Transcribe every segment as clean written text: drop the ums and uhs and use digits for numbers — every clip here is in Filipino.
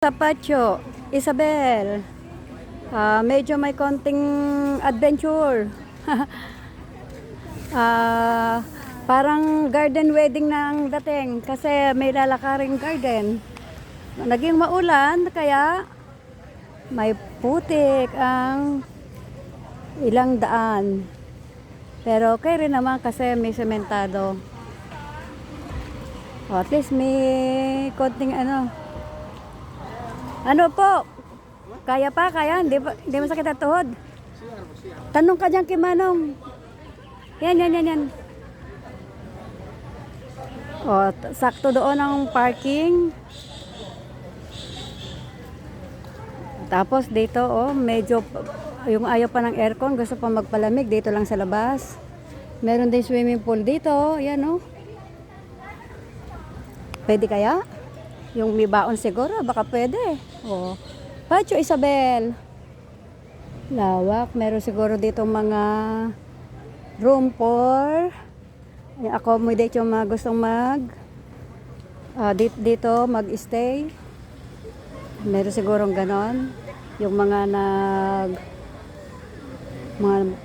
Sa Pacho, Isabel, medyo may konting adventure. Parang garden wedding na ang dating kasi may lalakaring garden. Naging maulan kaya may putik ang ilang daan. Pero okay rin naman kasi may sementado. At least may konting ano po? Kaya pa? Kaya? Hindi masakit ang tuhod? Tanong ka dyan kay Manong. Yan. O, sakto doon ang parking. Tapos dito, medyo yung ayaw pa ng aircon, gusto pa magpalamig dito lang sa labas. Meron din swimming pool dito. Yan, Pwede kaya? Yung may baon siguro, baka pwede. Pacho Isabel. Lawak. Meron siguro dito mga room for accommodate yung mga gustong dito mag-stay. Meron sigurong ganon. Yung mga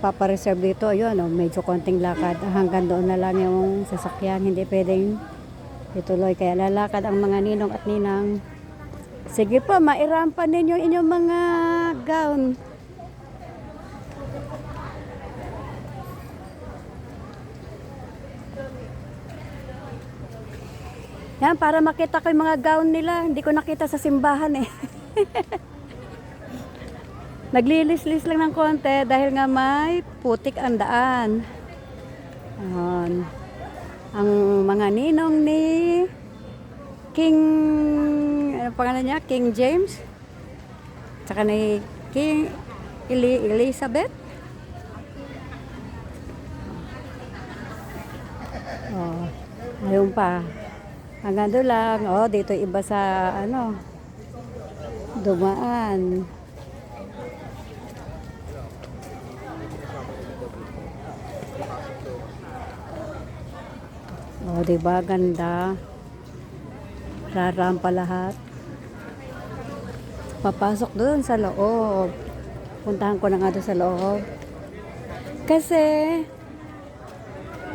papareserve dito, ayun, medyo konting lakad. Hanggang doon na lang yung sasakyan. Hindi pwedeng ituloy. Kaya lalakad ang mga ninong at ninang. Sige po, mairampan ninyo inyong mga gown. Yan, para makita ko yung mga gown nila. Hindi ko nakita sa simbahan eh. Naglilis-lis lang ng konti dahil nga may putik ang daan. Ayan. Ang mga ninong ni King, ano pangalan niya? King James. Tsaka ni King Elizabeth. Ayun pa. Hanggang doon lang. Dito iba sa dumaan. Diba ganda? Rarampa lahat. Papasok doon sa loob. Puntahan ko na nga doon sa loob. Kasi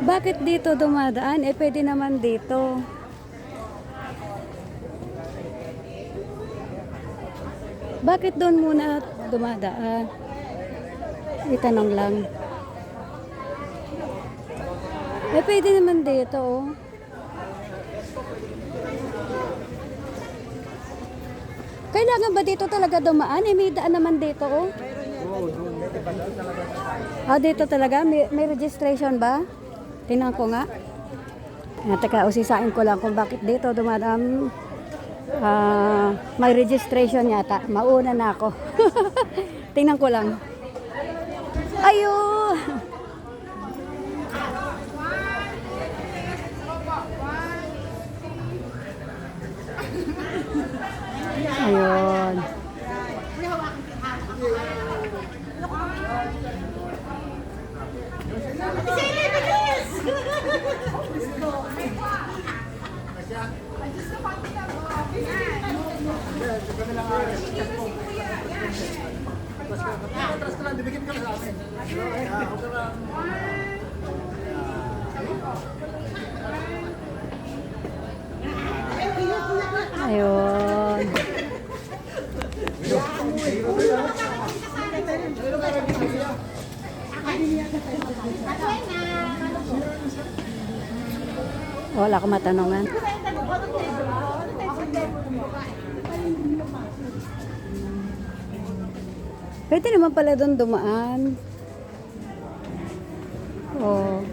bakit dito dumadaan? Pwede naman dito. Bakit doon muna dumadaan? Itanong lang. Pwede naman dito, Kailangan ba dito talaga dumaan? May daan naman dito, dito talaga? May registration ba? Tingnan ko nga. Teka, usisain ko lang kung bakit dito dumadaan. May registration yata. Mauna na ako. Tingnan ko lang. Ayun! Ayun. Ayun. Wala akong matanungan. Pwede naman pala doon dumaan. Yun.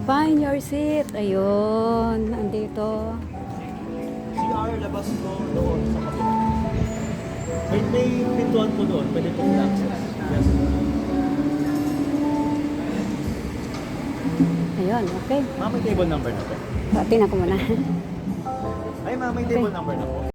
Find your seat. Ayun. Andito. CR, labas mo doon sa kapila. May pintuan po doon. Pwede pong access. Yes. Ayun, okay. Ma'am, may table number na po. Tingnan ko muna. Ay, Ay ma'am, may table number na po.